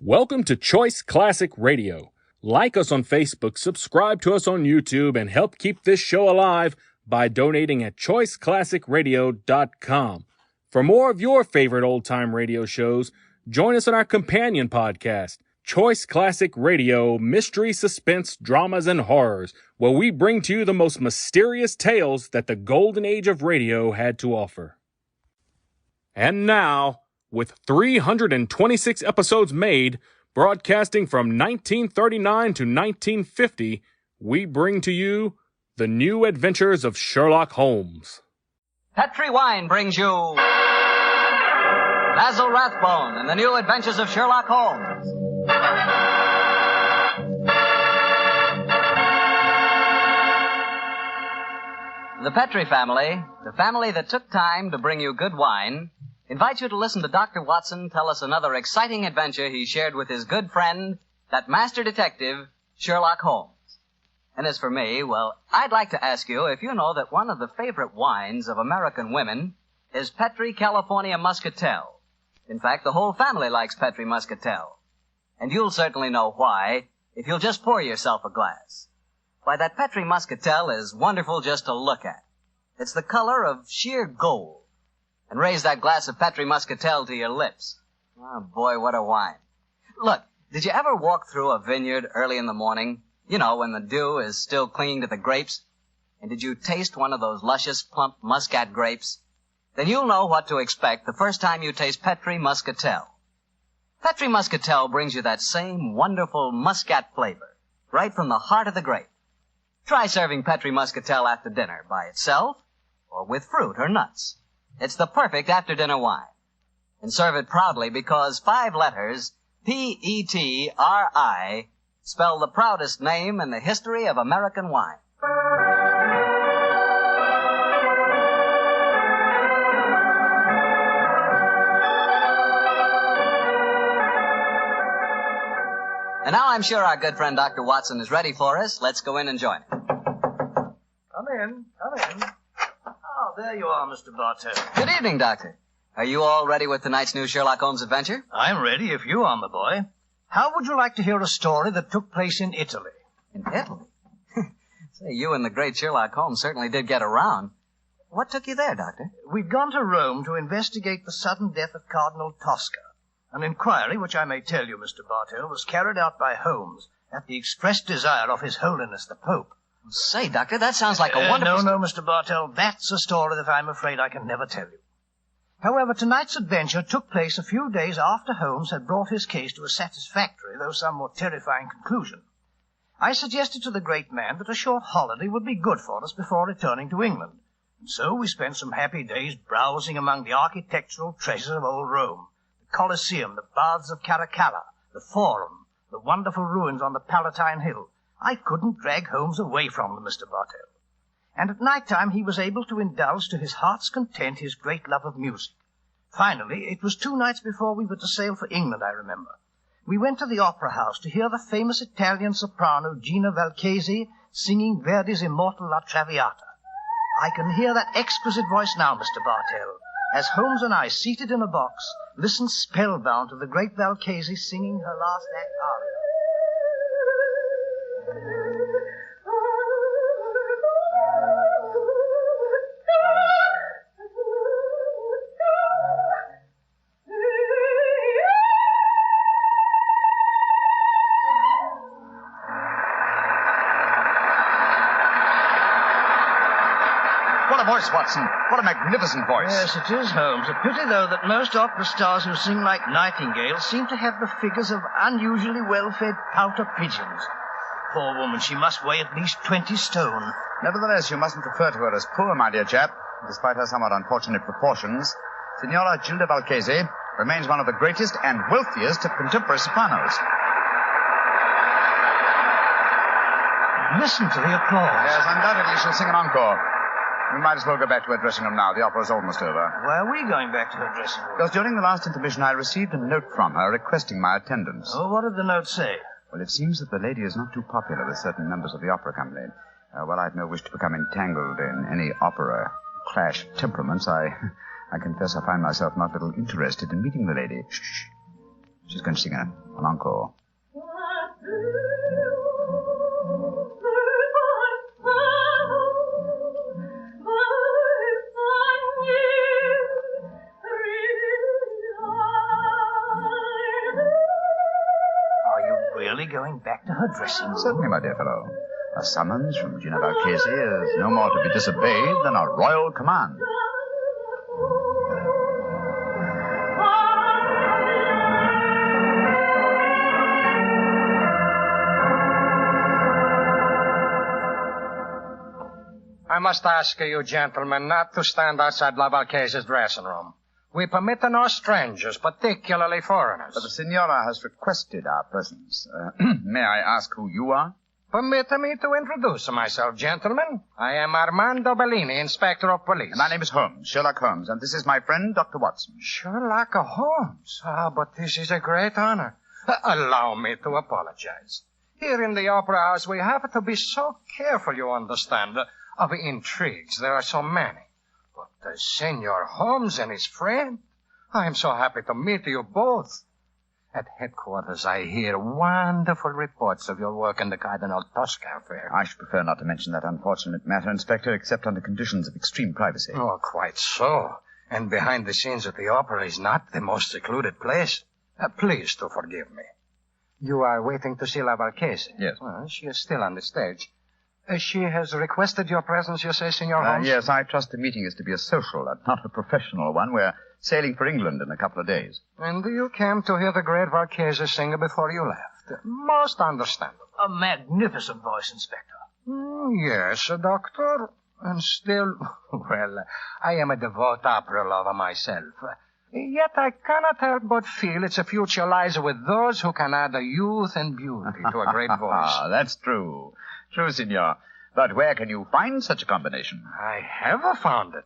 Welcome to Choice Classic Radio. Like us on Facebook, subscribe to us on YouTube, and help keep this show alive by donating at choiceclassicradio.com. For more of your favorite old-time radio shows, join us on our companion podcast, Choice Classic Radio, Mystery, Suspense, Dramas, and Horrors, where we bring to you the most mysterious tales that the golden age of radio had to offer. And now, with 326 episodes made, broadcasting from 1939 to 1950, we bring to you The New Adventures of Sherlock Holmes. Petri Wine brings you Basil Rathbone and The New Adventures of Sherlock Holmes. The Petri family, the family that took time to bring you good wine, invites you to listen to Dr. Watson tell us another exciting adventure he shared with his good friend, that master detective, Sherlock Holmes. And as for me, well, I'd like to ask you if you know that one of the favorite wines of American women is Petri California Muscatel. In fact, the whole family likes Petri Muscatel. And you'll certainly know why if you'll just pour yourself a glass. Why, that Petri Muscatel is wonderful just to look at. It's the color of sheer gold. And raise that glass of Petri Muscatel to your lips. Oh, boy, what a wine. Look, did you ever walk through a vineyard early in the morning? You know, when the dew is still clinging to the grapes? And did you taste one of those luscious, plump muscat grapes? Then you'll know what to expect the first time you taste Petri Muscatel. Petri Muscatel brings you that same wonderful muscat flavor, right from the heart of the grape. Try serving Petri Muscatel after dinner by itself, or with fruit or nuts. It's the perfect after-dinner wine. And serve it proudly because 5 letters, P-E-T-R-I, spell the proudest name in the history of American wine. And now I'm sure our good friend Dr. Watson is ready for us. Let's go in and join him. Come in. Oh, there you are, Mr. Bartell. Good evening, Doctor. Are you all ready with tonight's new Sherlock Holmes adventure? I'm ready if you are, my boy. How would you like to hear a story that took place in Italy? In Italy? Say, you and the great Sherlock Holmes certainly did get around. What took you there, Doctor? We'd gone to Rome to investigate the sudden death of Cardinal Tosca. An inquiry, which I may tell you, Mr. Bartell, was carried out by Holmes at the express desire of His Holiness the Pope. Say, Doctor, that sounds like a wonderful... No, Mr. Bartell, that's a story that I'm afraid I can never tell you. However, tonight's adventure took place a few days after Holmes had brought his case to a satisfactory, though somewhat terrifying conclusion. I suggested to the great man that a short holiday would be good for us before returning to England, and so we spent some happy days browsing among the architectural treasures of old Rome, the Colosseum, the Baths of Caracalla, the Forum, the wonderful ruins on the Palatine Hill. I couldn't drag Holmes away from them, Mr. Bartell. And at night time he was able to indulge to his heart's content his great love of music. Finally, it was 2 nights before we were to sail for England, I remember. We went to the opera house to hear the famous Italian soprano Gina Valchesi singing Verdi's immortal La Traviata. I can hear that exquisite voice now, Mr. Bartell, as Holmes and I, seated in a box, listened spellbound to the great Valchesi singing her last act aria. What a voice, Watson. What a magnificent voice. Yes, it is, Holmes. A pity, though, that most opera stars who sing like nightingales seem to have the figures of unusually well-fed pouter pigeons. Poor woman, she must weigh at least 20 stone. Nevertheless, you mustn't refer to her as poor, my dear chap. Despite her somewhat unfortunate proportions, Signora Gilda Valchesi remains one of the greatest and wealthiest of contemporary sopranos. Listen to the applause. Yes, undoubtedly she'll sing an encore. We might as well go back to her dressing room now. The opera's almost over. Why are we going back to her dressing room? Because during the last intermission I received a note from her requesting my attendance. Oh, what did the note say? Well, it seems that the lady is not too popular with certain members of the opera company. Well, I've no wish to become entangled in any opera clash of temperaments. I confess I find myself not a little interested in meeting the lady. Shh. She's going to sing an encore. Are you really going back to her dressing room? Certainly, my dear fellow. A summons from Gina Valchese is no more to be disobeyed than a royal command. I must ask you, gentlemen, not to stand outside La Valchese's dressing room. We permit no strangers, particularly foreigners. But the Signora has requested our presence. May I ask who you are? Permit me to introduce myself, gentlemen. I am Armando Bellini, Inspector of Police. My name is Holmes, Sherlock Holmes, and this is my friend, Dr. Watson. Sherlock Holmes? Ah, but this is a great honor. Allow me to apologize. Here in the Opera House, we have to be so careful, you understand, of intrigues. There are so many. But Senor Holmes and his friend, I am so happy to meet you both. At headquarters, I hear wonderful reports of your work in the Cardinal Tosca affair. I should prefer not to mention that unfortunate matter, Inspector, except under conditions of extreme privacy. Oh, quite so. And behind the scenes at the opera is not the most secluded place. Please to forgive me. You are waiting to see La Valchese? Yes. Well, she is still on the stage. She has requested your presence, you say, Senor Holmes? Yes, I trust the meeting is to be a social and not a professional one. We're sailing for England in a couple of days. And you came to hear the great Valchese sing before you left. Most understandable. A magnificent voice, Inspector. Yes, Doctor. And still, well, I am a devout opera lover myself. Yet I cannot help but feel its future lies with those who can add a youth and beauty to a great voice. That's true. True, Signor. But where can you find such a combination? I have found it.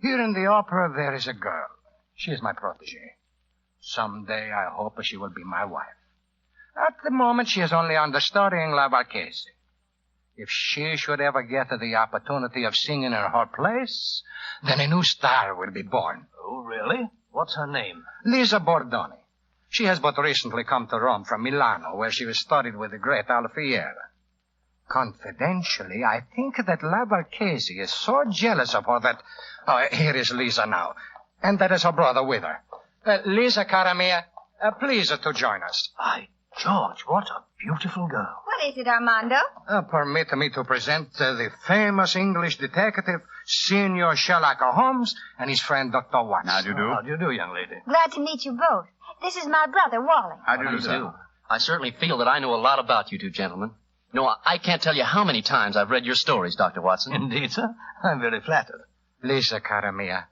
Here in the opera, there is a girl. She is my protege. Someday, I hope she will be my wife. At the moment, she is only understudying La Valchese. If she should ever get the opportunity of singing in her place, then a new star will be born. Oh, really? What's her name? Lisa Bordoni. She has but recently come to Rome from Milano, where she was studied with the great Alfieri. Confidentially, I think that La Valchese is so jealous of her that... Oh, here is Lisa now. And that is her brother with her. Lisa, cara mia, please to join us. By George, what a beautiful girl. What is it, Armando? Permit me to present the famous English detective, Senor Sherlock Holmes, and his friend, Dr. Watson. How do you do? How do you do, young lady? Glad to meet you both. This is my brother, Wally. How do you do, sir? I certainly feel that I know a lot about you two gentlemen. No, I can't tell you how many times I've read your stories, Dr. Watson. Indeed, sir. I'm very flattered. Lisa, cara mia,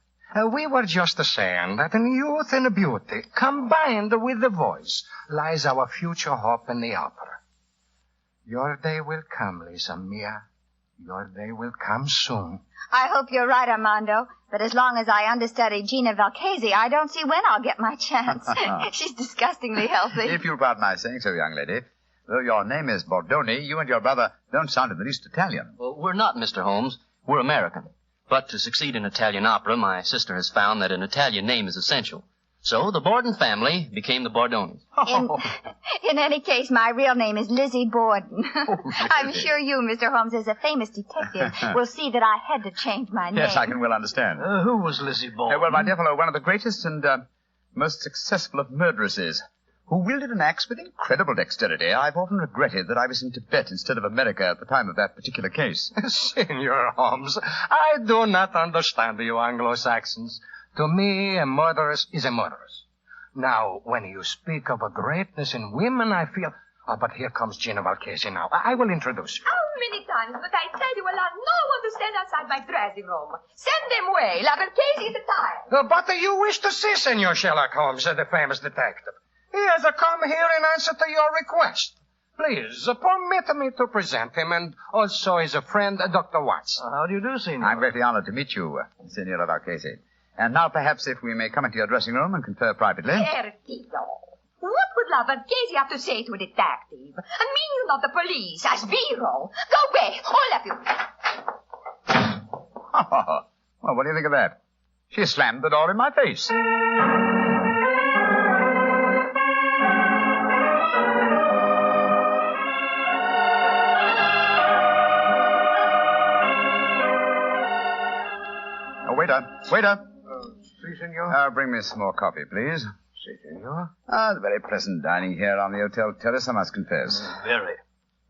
we were just saying that in youth and beauty, combined with the voice, lies our future hope in the opera. Your day will come, Lisa mia. Your day will come soon. I hope you're right, Armando. But as long as I understudy Gina Valchese, I don't see when I'll get my chance. She's disgustingly healthy. If you'll pardon my saying so, young lady, though your name is Bordoni, you and your brother don't sound in the least Italian. Well, we're not, Mr. Holmes. We're American. But to succeed in Italian opera, my sister has found that an Italian name is essential. So the Borden family became the Bordonis. In any case, my real name is Lizzie Borden. Oh, really? I'm sure you, Mr. Holmes, as a famous detective, will see that I had to change my name. Yes, I can well understand. Who was Lizzie Borden? Well, my dear fellow, one of the greatest and most successful of murderesses, who wielded an axe with incredible dexterity. I've often regretted that I was in Tibet instead of America at the time of that particular case. Senor Holmes, I do not understand you Anglo-Saxons. To me, a murderess is a murderess. Now, when you speak of a greatness in women, I feel... Oh, but here comes Gina Valchese now. I will introduce you. How many times must I tell you allow no one to stand outside my dressing room? Send them away. La Valchese is tired. But you wish to see Senor Sherlock Holmes, the famous detective. He has come here in answer to your request. Please, permit me to present him, and also his friend, Dr. Watson. How do you do, Senor? I'm greatly honored to meet you, Signora Valchese. And now, perhaps, if we may come into your dressing room and confer privately. Perdido. What would La Valchese have to say to a detective? A minion of the police, as Vero. Go away, all of you. Well, what do you think of that? She slammed the door in my face. Waiter. Si, senor. Bring me some more coffee, please. Si, senor. It's very pleasant dining here on the hotel terrace, I must confess. Very.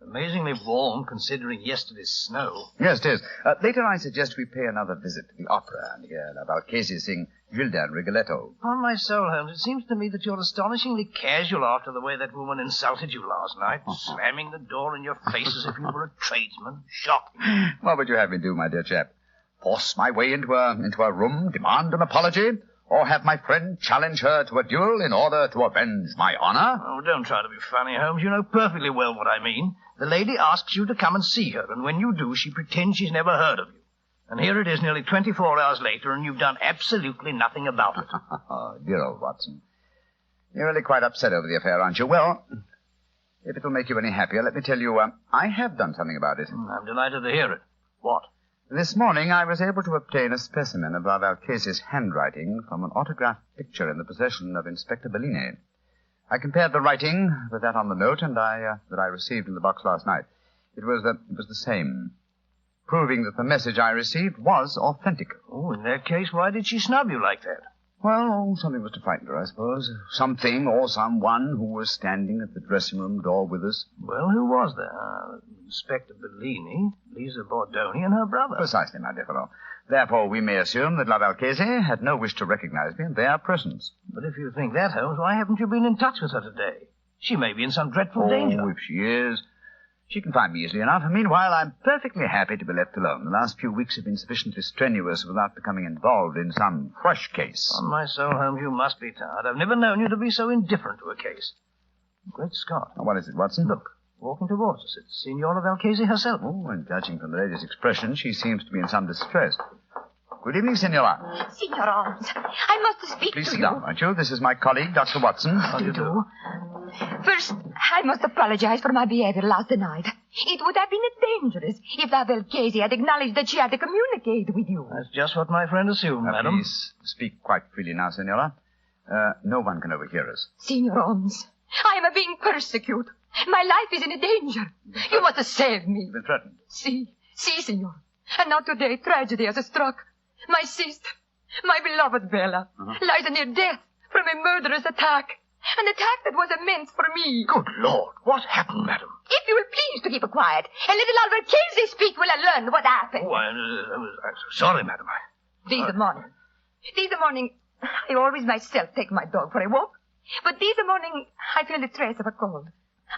Amazingly warm, considering yesterday's snow. Yes, it is. Later, I suggest we pay another visit to the opera and hear La Valchese sing Gilda and Rigoletto. Upon my soul, Holmes, it seems to me that you're astonishingly casual after the way that woman insulted you last night, slamming the door in your face as if you were a tradesman. Shocking. What would you have me do, my dear chap? Force my way into a room, demand an apology, or have my friend challenge her to a duel in order to avenge my honor? Oh, don't try to be funny, Holmes. You know perfectly well what I mean. The lady asks you to come and see her, and when you do, she pretends she's never heard of you. And here it is nearly 24 hours later, and you've done absolutely nothing about it. Oh, dear old Watson. You're really quite upset over the affair, aren't you? Well, if it'll make you any happier, let me tell you, I have done something about it. I'm delighted to hear it. What? This morning I was able to obtain a specimen of La Valchese's handwriting from an autographed picture in the possession of Inspector Bellini. I compared the writing with that on the note and that I received in the box last night. It was the same, proving that the message I received was authentic. Oh, in that case, why did she snub you like that? Well, something was to frighten her, I suppose. Something or someone who was standing at the dressing room door with us. Well, who was there? Inspector Bellini, Lisa Bordoni, and her brother. Precisely, my dear fellow. Therefore, we may assume that La Valchese had no wish to recognize me in their presence. But if you think that, Holmes, why haven't you been in touch with her today? She may be in some dreadful danger. If she is, she can find me easily enough. And meanwhile, I'm perfectly happy to be left alone. The last few weeks have been sufficiently strenuous without becoming involved in some fresh case. On my soul, Holmes, you must be tired. I've never known you to be so indifferent to a case. Great Scott. What is it, Watson? Look, walking towards us. It's Signora Valchese herself. Oh, and judging from the lady's expression, she seems to be in some distress. Good evening, Signora. Signor Holmes, I must speak Please to sit you. down, won't you? This is my colleague, Dr. Watson. How do you do? First, I must apologize for my behavior last night. It would have been dangerous if La Valchese had acknowledged that she had to communicate with you. That's just what my friend assumed, madam. Please speak quite freely now, Signora. No one can overhear us. Signor Holmes, I am being persecuted. My life is in danger. You must save me. You've been threatened. Si, Signor. And now today, tragedy has struck. My sister, my beloved Bella, lies near death from a murderous attack. An attack that was meant for me. Good Lord, what happened, madam? If you will please to keep quiet, and let La Valchese speak, will I learn what happened. Oh, I'm sorry, madam. This morning, I always myself take my dog for a walk. But this morning, I feel the trace of a cold.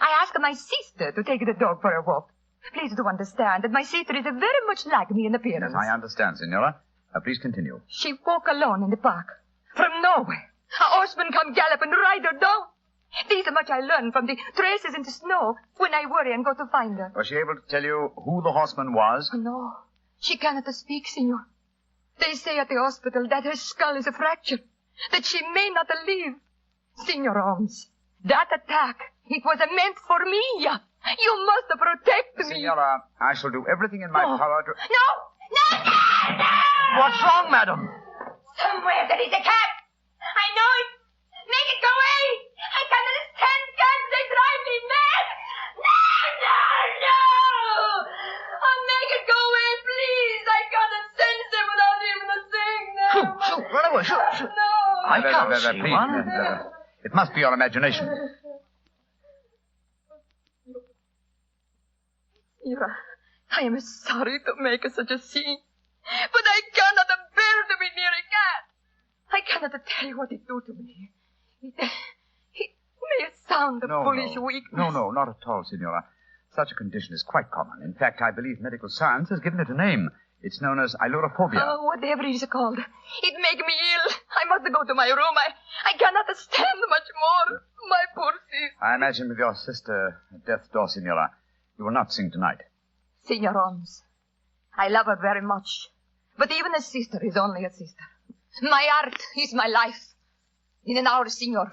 I asked my sister to take the dog for a walk. Please do understand that my sister is very much like me in appearance. Yes, I understand, Signora. Please continue. She walk alone in the park. From nowhere, a horseman come gallop and ride her down. This much I learned from the traces in the snow when I worry and go to find her. Was she able to tell you who the horseman was? No, she cannot speak, Signor. They say at the hospital that her skull is fractured, that she may not live. Signor Holmes, that attack, it was meant for me. You must protect me. Signora, I shall do everything in my power to... No! What's wrong, madam? Somewhere there is a cat. I know it. Make it go away. I cannot stand cats. They drive me mad. No! Oh, make it go away, please. I cannot sense it without even a signal. Shoot, run away, shoot. No. I can't see please, one. It must be your imagination. Ira, I am sorry to make such a scene, but I cannot bear to be near a cat. I cannot tell you what it do to me. It may sound foolish weakness. No, not at all, Signora. Such a condition is quite common. In fact, I believe medical science has given it a name. It's known as ailurophobia. Oh, whatever it is called. It make me ill. I must go to my room. I cannot stand much more. My poor sister. I imagine with your sister at death's door, Signora, you will not sing tonight. Signor Holmes, I love her very much. But even a sister is only a sister. My art is my life. In an hour, Signor,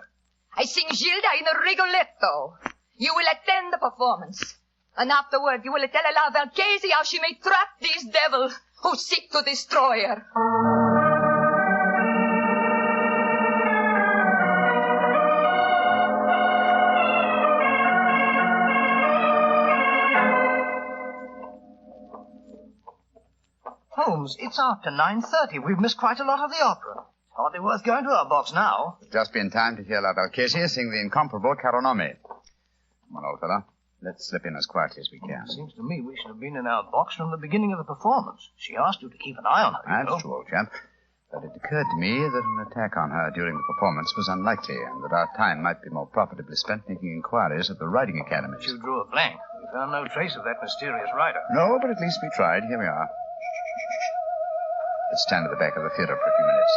I sing Gilda in a Rigoletto. You will attend the performance. And afterward, you will tell La Valchese how she may trap these devils who seek to destroy her. Holmes, Holmes, it's after 9:30. We've missed quite a lot of the opera. Hardly worth going to our box now. Just be in time to hear La Valchesi sing the incomparable Caro Nome. Come on, old fellow. Let's slip in as quietly as we can. Seems to me we should have been in our box from the beginning of the performance. She asked you to keep an eye on her, you know. That's true, old chap. But it occurred to me that an attack on her during the performance was unlikely, and that our time might be more profitably spent making inquiries at the riding academies. But you drew a blank. We found no trace of that mysterious rider. No, but at least we tried. Here we are. Let's stand at the back of the theater for a few minutes.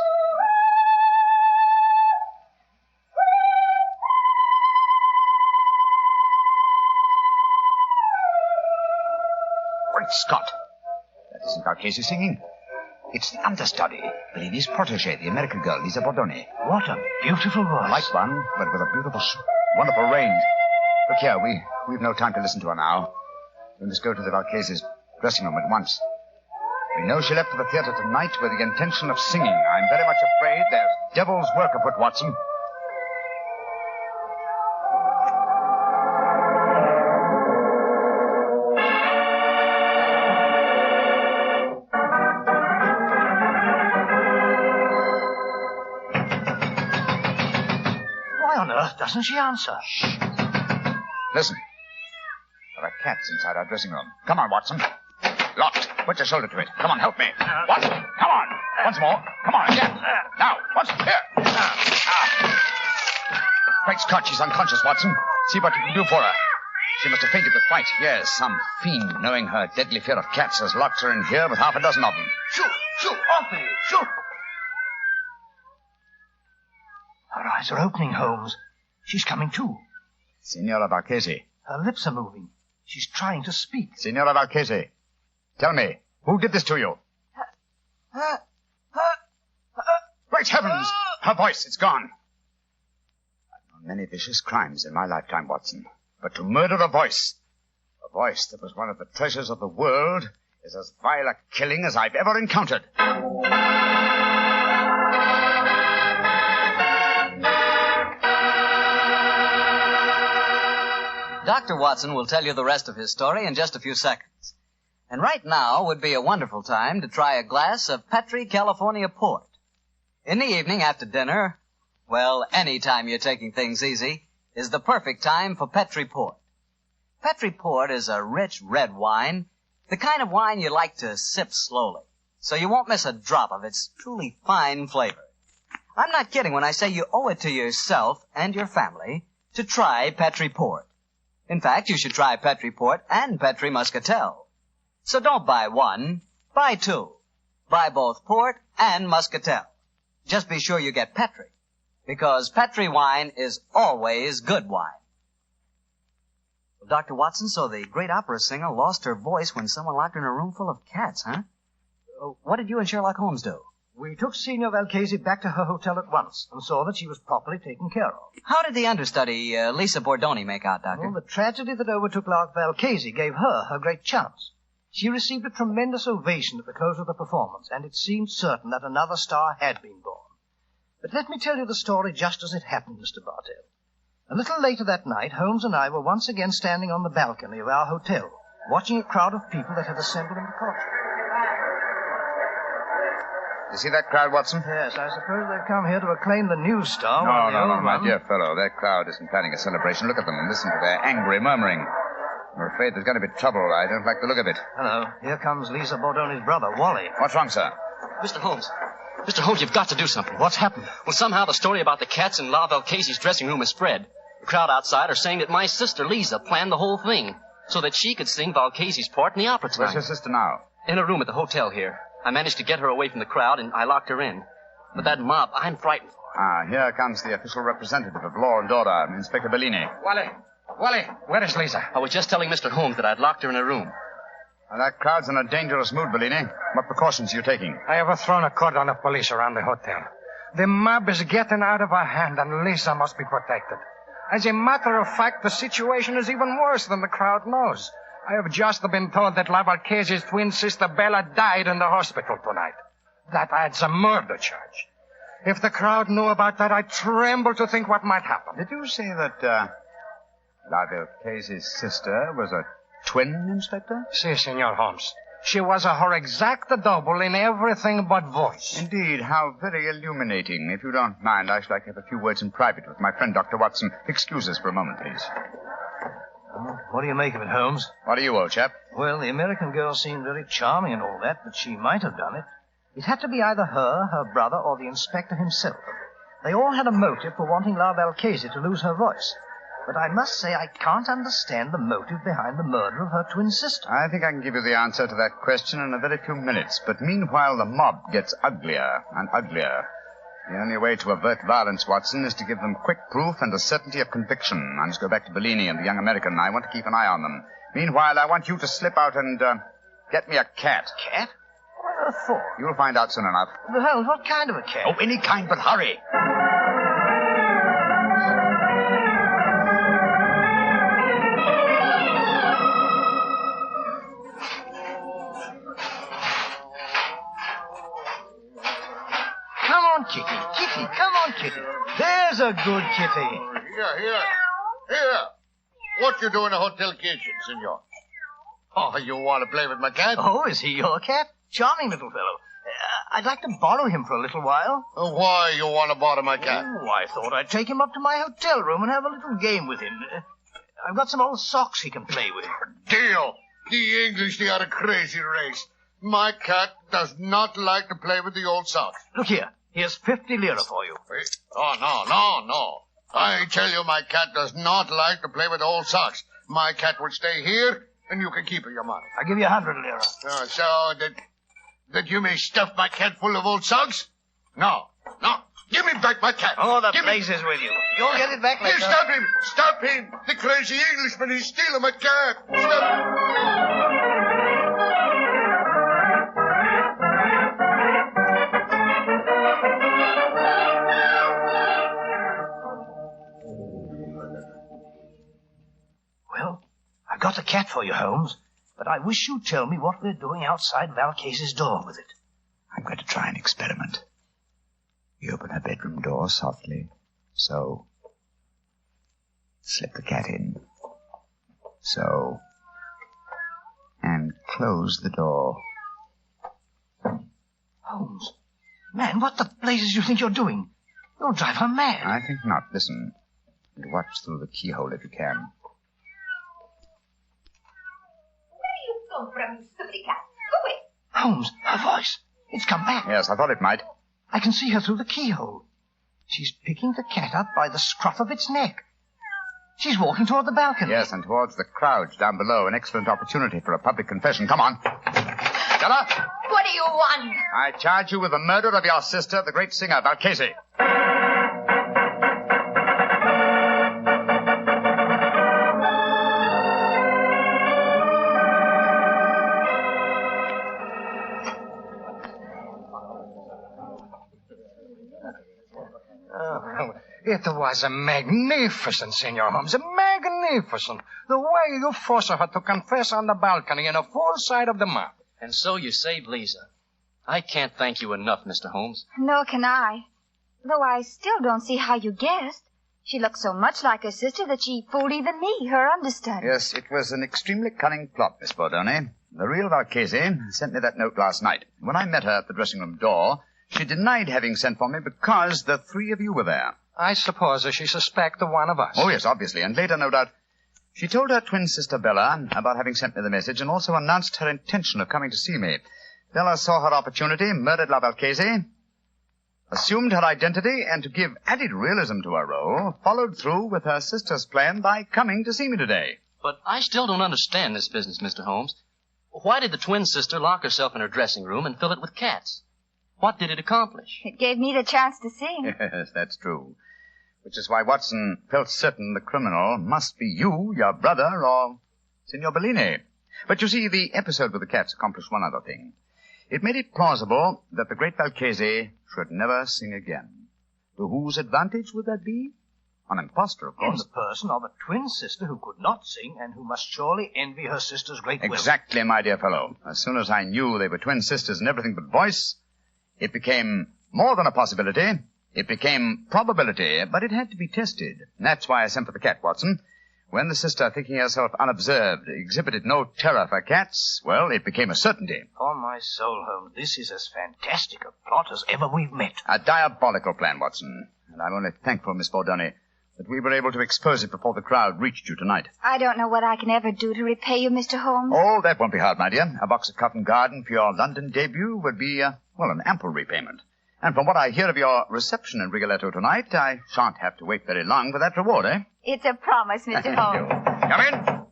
Great Scott! That isn't Valchesi singing. It's the understudy, Bellini's protege, the American girl, Lisa Bordoni. What a beautiful voice. A light one, but with a beautiful, wonderful range. Look here, we've no time to listen to her now. We must go to the Valchesi's dressing room at once. We know she left for the theater tonight with the intention of singing. I'm very much afraid there's devil's work afoot, Watson. Doesn't she answer? Shh. Listen. There are cats inside our dressing room. Come on, Watson. Locked. Put your shoulder to it. Come on, help me. Watson, come on. Once more. Come on, again. Now, Watson, here. Great Scott, she's unconscious, Watson. See what you can do for her. She must have fainted with fright. Yes, some fiend, knowing her deadly fear of cats, has locked her in here with half a dozen of them. Shoot, off with you, shoot. Her eyes are opening, Holmes. She's coming to. Signora Valchesi. Her lips are moving. She's trying to speak. Signora Valchesi, tell me, who did this to you? Great heavens! Her voice, it's gone. I've known many vicious crimes in my lifetime, Watson. But to murder a voice that was one of the treasures of the world, is as vile a killing as I've ever encountered. Dr. Watson will tell you the rest of his story in just a few seconds. And right now would be a wonderful time to try a glass of Petri California port. In the evening after dinner, well, any time you're taking things easy, is the perfect time for Petri port. Petri port is a rich red wine, the kind of wine you like to sip slowly, so you won't miss a drop of its truly fine flavor. I'm not kidding when I say you owe it to yourself and your family to try Petri port. In fact, you should try Petri Port and Petri Muscatel. So don't buy one, buy two. Buy both Port and Muscatel. Just be sure you get Petri, because Petri wine is always good wine. Well, Dr. Watson, so the great opera singer lost her voice when someone locked her in a room full of cats, huh? What did you and Sherlock Holmes do? We took Signor Valchesi back to her hotel at once and saw that she was properly taken care of. How did the understudy, Lisa Bordoni, make out, Doctor? Well, the tragedy that overtook La Valchesi gave her great chance. She received a tremendous ovation at the close of the performance, and it seemed certain that another star had been born. But let me tell you the story just as it happened, Mr. Bartell. A little later that night, Holmes and I were once again standing on the balcony of our hotel, watching a crowd of people that had assembled in the courtyard. You see that crowd, Watson? Yes, I suppose they've come here to acclaim the new star. No, my dear fellow. That crowd isn't planning a celebration. Look at them and listen to their angry murmuring. I'm afraid there's going to be trouble. I don't like the look of it. Hello. Here comes Lisa Bordoni's brother, Wally. What's wrong, sir? Mr. Holmes. Mr. Holmes, you've got to do something. What's happened? Well, somehow the story about the cats in La Valchesi's dressing room has spread. The crowd outside are saying that my sister, Lisa, planned the whole thing so that she could sing Valchesi's part in the opera tonight. Where's your sister now? In a room at the hotel here. I managed to get her away from the crowd, and I locked her in. But that mob, I'm frightened for her. Here comes the official representative of law and order, Inspector Bellini. Wally, where is Lisa? I was just telling Mr. Holmes that I'd locked her in a room. Well, that crowd's in a dangerous mood, Bellini. What precautions are you taking? I have thrown a cordon of police around the hotel. The mob is getting out of our hand, and Lisa must be protected. As a matter of fact, the situation is even worse than the crowd knows. I have just been told that La Valchesi's twin sister Bella died in the hospital tonight. That adds a murder charge. If the crowd knew about that, I tremble to think what might happen. Did you say that, La Valchesi's sister was a twin, Inspector? Si, Senor Holmes. She was her exact double in everything but voice. Indeed, how very illuminating. If you don't mind, I should like to have a few words in private with my friend, Dr. Watson. Excuse us for a moment, please. What do you make of it, Holmes? What are you, old chap? Well, the American girl seemed very charming and all that, but she might have done it. It had to be either her brother, or the inspector himself. They all had a motive for wanting La Valchese to lose her voice. But I must say I can't understand the motive behind the murder of her twin sister. I think I can give you the answer to that question in a very few minutes. But meanwhile, the mob gets uglier and uglier. The only way to avert violence, Watson, is to give them quick proof and a certainty of conviction. I must go back to Bellini and the young American. I want to keep an eye on them. Meanwhile, I want you to slip out and get me a cat. Cat? What for? You'll find out soon enough. But Holmes, what kind of a cat? Oh, any kind, but hurry. Come on, Kitty. Kitty, come on, Kitty. There's a good kitty. Here. What you do in a hotel kitchen, senor? Oh, you want to play with my cat? Oh, is he your cat? Charming little fellow. I'd like to borrow him for a little while. Why you want to borrow my cat? Oh, I thought I'd take him up to my hotel room and have a little game with him. I've got some old socks he can play with. Deal. The English, they are a crazy race. My cat does not like to play with the old socks. Look here. Here's 50 lira for you. Oh, no. I tell you, my cat does not like to play with old socks. My cat will stay here, and you can keep your money. I'll give you 100 lira. So that you may stuff my cat full of old socks? No. Give me back my cat. Oh, the place is with you. You'll get it back later. Hey, stop him. The crazy Englishman is stealing my cat. Stop. Well, I got the cat for you, Holmes, but I wish you'd tell me what we're doing outside Valchese's door with it. I'm going to try an experiment. You open her bedroom door softly. So. Slip the cat in. So. And close the door. Holmes, man, what the blazes do you think you're doing? You'll drive her mad. I think not. Listen. And watch through the keyhole if you can. From you, stupid cat. Go away. Holmes, her voice. It's come back. Yes, I thought it might. I can see her through the keyhole. She's picking the cat up by the scruff of its neck. She's walking toward the balcony. Yes, and towards the crowd down below. An excellent opportunity for a public confession. Come on. Stella? What do you want? I charge you with the murder of your sister, the great singer, Valchese. It was a magnificent, Senor Holmes. Magnificent. The way you forced her to confess on the balcony in a full sight of the mob. And so you saved Lisa. I can't thank you enough, Mr. Holmes. Nor can I. Though I still don't see how you guessed. She looked so much like her sister that she fooled even me, her understudy. Yes, it was an extremely cunning plot, Miss Bordone. The real Valchese sent me that note last night. When I met her at the dressing-room door, she denied having sent for me because the three of you were there. I suppose she suspected one of us. Oh, yes, obviously. And later, no doubt, she told her twin sister Bella about having sent me the message and also announced her intention of coming to see me. Bella saw her opportunity, murdered La Valchese, assumed her identity, and to give added realism to her role, followed through with her sister's plan by coming to see me today. But I still don't understand this business, Mr. Holmes. Why did the twin sister lock herself in her dressing room and fill it with cats? What did it accomplish? It gave me the chance to sing. Yes, that's true. Which is why Watson felt certain the criminal must be you, your brother, or Signor Bellini. But you see, the episode with the cats accomplished one other thing. It made it plausible that the great Valchese should never sing again. To whose advantage would that be? An impostor, of In course. the person of a twin sister who could not sing and who must surely envy her sister's great will. Exactly, my dear fellow. As soon as I knew they were twin sisters in everything but voice, it became more than a possibility. It became probability, but it had to be tested. That's why I sent for the cat, Watson. When the sister, thinking herself unobserved, exhibited no terror for cats, well, it became a certainty. On my soul, Holmes, this is as fantastic a plot as ever we've met. A diabolical plan, Watson. And I'm only thankful, Miss Bordoni, that we were able to expose it before the crowd reached you tonight. I don't know what I can ever do to repay you, Mr. Holmes. Oh, that won't be hard, my dear. A box of Covent Garden for your London debut would be, an ample repayment. And from what I hear of your reception in Rigoletto tonight, I shan't have to wait very long for that reward, eh? It's a promise, Mr. Holmes. Come in.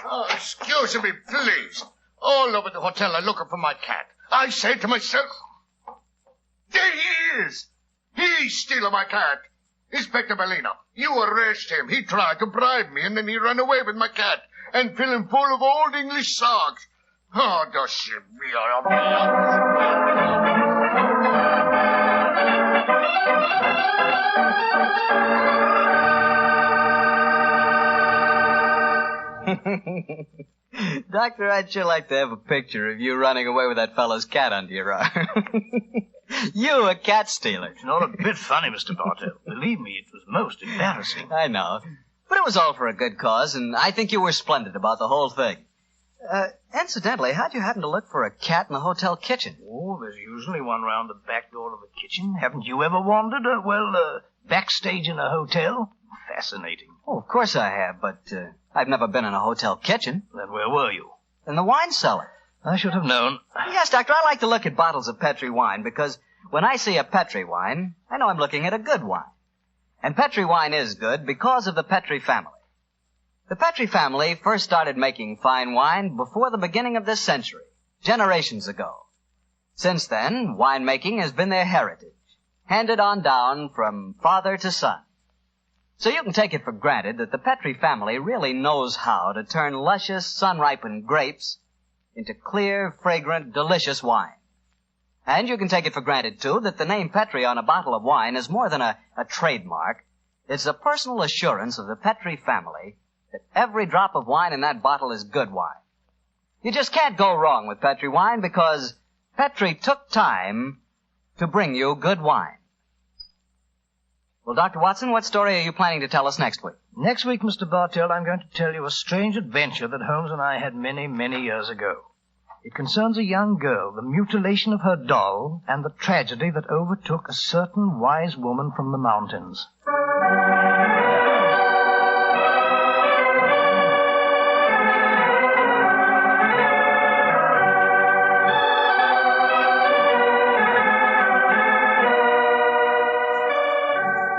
Oh, excuse me, please. All over the hotel I'm looking for my cat. I say to myself, there he is. He's stealing my cat. Inspector Bellino, you arrest him. He tried to bribe me, and then he ran away with my cat and fill him full of old English songs. Oh, does she be Doctor, I'd sure like to have a picture of you running away with that fellow's cat under your arm. You, a cat stealer. It's not a bit funny, Mr. Bartell. Believe me, it was most embarrassing. I know. But it was all for a good cause, and I think you were splendid about the whole thing. Incidentally, how'd you happen to look for a cat in the hotel kitchen? Oh, there's usually one round the back door of the kitchen. Haven't you ever wandered, backstage in a hotel? Fascinating. Oh, of course I have, but I've never been in a hotel kitchen. Then where were you? In the wine cellar. I should have known. Yes, Doctor, I like to look at bottles of Petri wine because when I see a Petri wine, I know I'm looking at a good wine. And Petri wine is good because of the Petri family. The Petri family first started making fine wine before the beginning of this century, generations ago. Since then, winemaking has been their heritage, handed on down from father to son. So you can take it for granted that the Petri family really knows how to turn luscious, sun-ripened grapes into clear, fragrant, delicious wine. And you can take it for granted, too, that the name Petri on a bottle of wine is more than a trademark. It's a personal assurance of the Petri family that every drop of wine in that bottle is good wine. You just can't go wrong with Petri wine because Petri took time to bring you good wine. Well, Dr. Watson, what story are you planning to tell us next week? Next week, Mr. Bartell, I'm going to tell you a strange adventure that Holmes and I had many, many years ago. It concerns a young girl, the mutilation of her doll, and the tragedy that overtook a certain wise woman from the mountains.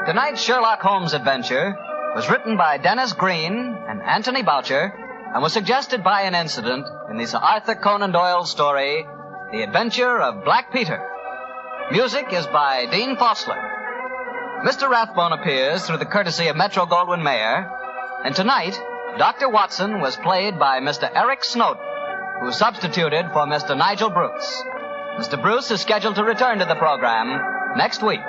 Tonight's Sherlock Holmes adventure was written by Dennis Green and Anthony Boucher and was suggested by an incident in the Sir Arthur Conan Doyle story, The Adventure of Black Peter. Music is by Dean Fossler. Mr. Rathbone appears through the courtesy of Metro-Goldwyn-Mayer, and tonight, Dr. Watson was played by Mr. Eric Snowden, who substituted for Mr. Nigel Bruce. Mr. Bruce is scheduled to return to the program next week.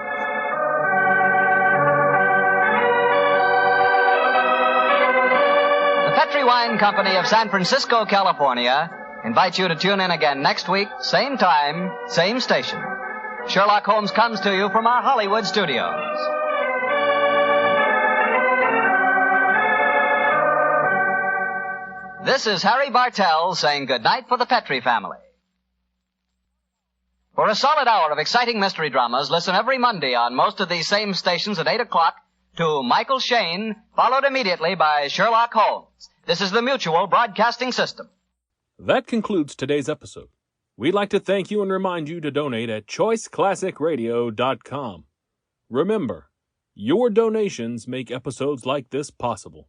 The Petri Wine Company of San Francisco, California, invites you to tune in again next week, same time, same station. Sherlock Holmes comes to you from our Hollywood studios. This is Harry Bartell saying goodnight for the Petri family. For a solid hour of exciting mystery dramas, listen every Monday on most of these same stations at 8 o'clock to Michael Shayne, followed immediately by Sherlock Holmes. This is the Mutual Broadcasting System. That concludes today's episode. We'd like to thank you and remind you to donate at choiceclassicradio.com. Remember, your donations make episodes like this possible.